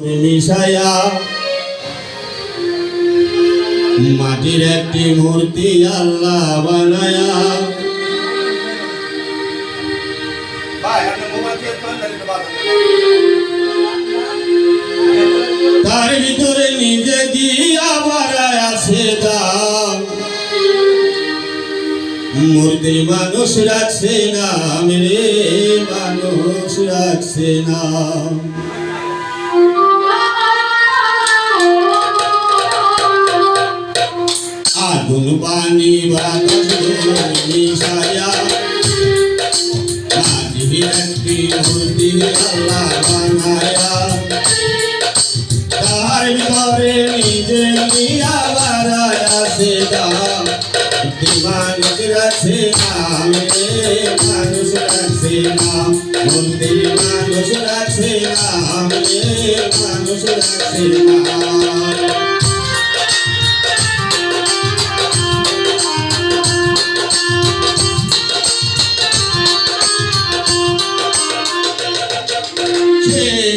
মিশায়া মাটির একটি মূর্তি আল্লাহ বানায়া তার ভিতরে নিজে দিয়া বাড়ায়া সেদাম মূর্তি মানুষ রাখছে না মেরে মানুষ রাখছে না আগুন পানি বাতাস মিশায়া মাটির একটি মূর্তি আল্লাহ বানায়া তার ভিতরে নিজে দিয়া বাড়ায়া সেদাম মানুষ রাখছে না মেরে মানুষ রাখছে না মন্দির মানুষ রাখছে না মেরে মানুষ রাখছে না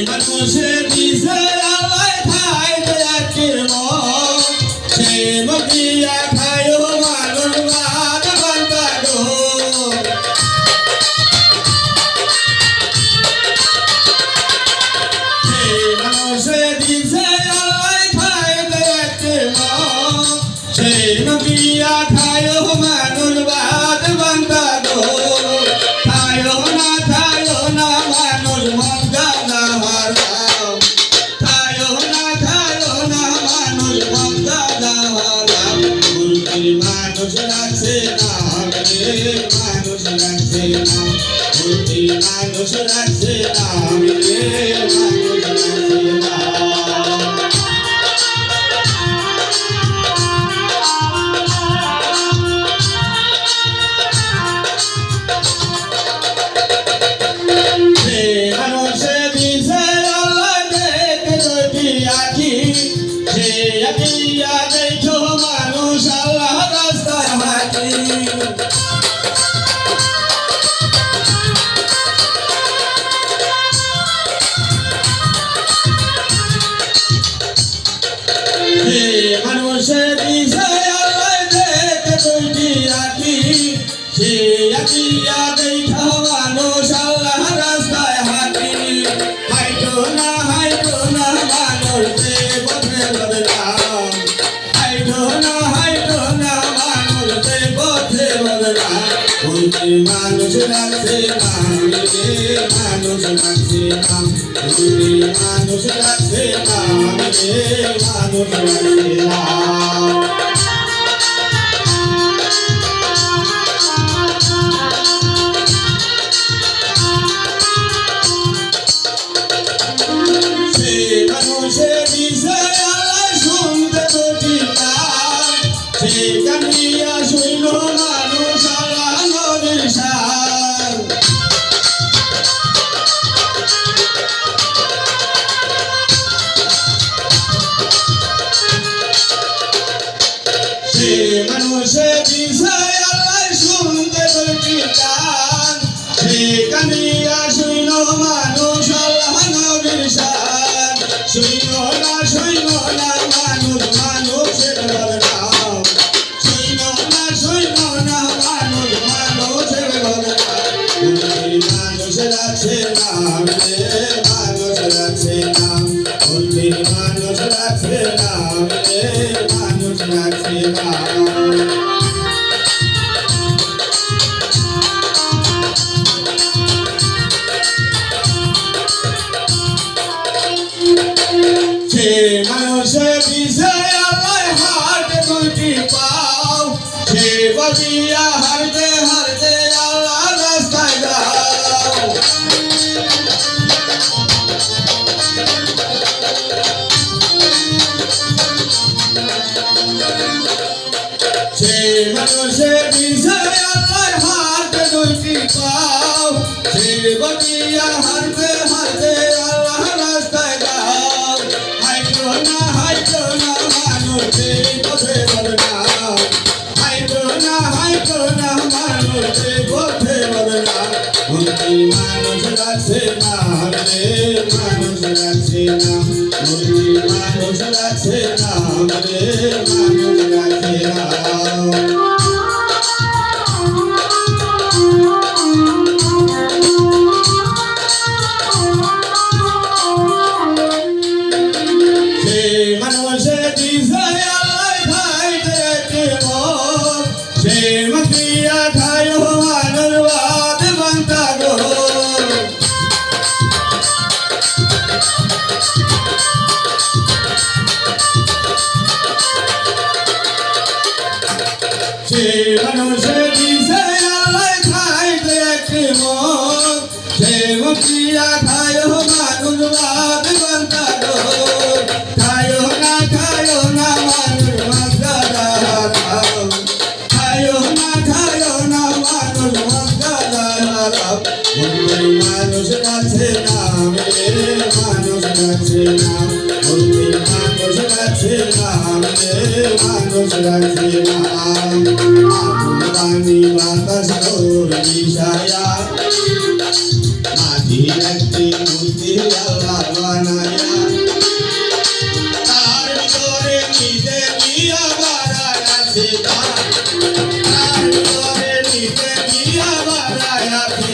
মানুষের দিশে আলাই খাইতে আখির মন সে মকিয়া খায় মানুষ বাদ বান্তা গো সে মানুষের দিশে আলাই খাইতে আখির মন সে মকিয়া খায় মানুষ বাদ বান্তা গো খায় না মানুষ মন গানা মানুষ রাখছে না মেরে মানুষ রাখছে না মূর্তি মানুষ রাখছে না মেরে মানুষ রাখছে না সে মানুষে দিছে আল্লাহ দেখে দুটি আখি সে আখিয়া দেখো মানুষ আল্লাহ রাস্তায় হাঁটি সে মানুষে দিছে আল্লাহ দেখে দুটি আখি সে আখিয়া দেখো মানুষ আল্লাহ রাস্তায় হাঁটি হাইটো না মানুষ যে পথে বদলাম হাইটো না মানুষ যে পথে বদলাম মূর্তি মানুষ রাখছে না মেরে মানুষ রাখছে না মূর্তি মানুষ রাখছে না মেরে মানুষ রাখছে না মানুষের বিষয় আল্লাহ শুনতে দুটি কান সে কানিয়া শুইল মানুষ আল্লাহ নবীর শান সে মানুষের বিষয় আল্লাহ শুনতে দুটি কান সে কানিয়া শুইল মানুষ আল্লাহ নবীর শান শুইল না মানুষ মানুষের বদনাম শুইল না মানুষ মানুষের বদনাম মানুষ রাখছে না মেরে মানুষ রাখছে না মূর্তি মানুষ রাখছে না মেরে মানুষ রাখছে না সে মানুষের বিষয় আল্লাহ হাতে দুটি পাও সে বলিয়া হারতে হারতে আল্লাহ রাস্তায় যাও সে মানুষের বিষয় আল্লাহ হাতে দুটি পাও সে বলিয়া হারতে হারতে আল্লাহ রাস্তায় যাও হাইটো না মানুষ যে পথে বদলাম হাইটো না মানুষ যে পথে বদলাম মূর্তি মানুষ রাখছে না রে মানুষ রাখছে না মুরগি মানুষ রাখে নাম রে মানুষ রাখে নাম মানুষে দিছে আল্লাহ খাইতে কেমন সে মাতিয়া খায় মানুষ বাদ বান্তা গো সে মানুষে দিছে আল্লাহ খাইতে কেমন সে মাতিয়া খায় মানুষ বাদ বান্তা গো মানুষ কাছে নাম রে মানুষ কাছে নাম মানুষ কাছে নাম রে মানুষ কাছে নাম পানি বাতাস মিশায়া মাঝি একটি মূর্তি আল্লাহ বানায়া তার ভিতরে নিজে দিয়া বাড়াইছে তার ভিতরে নিজে দিয়া বাড়াইছে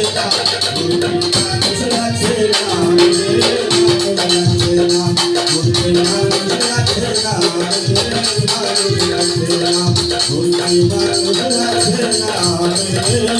মানুষ রাখে নাম রে মানুষ রাখে নাম মানুষ রাখে নাম মানুষ রাখে নাম মানুষ রাখে নাম রে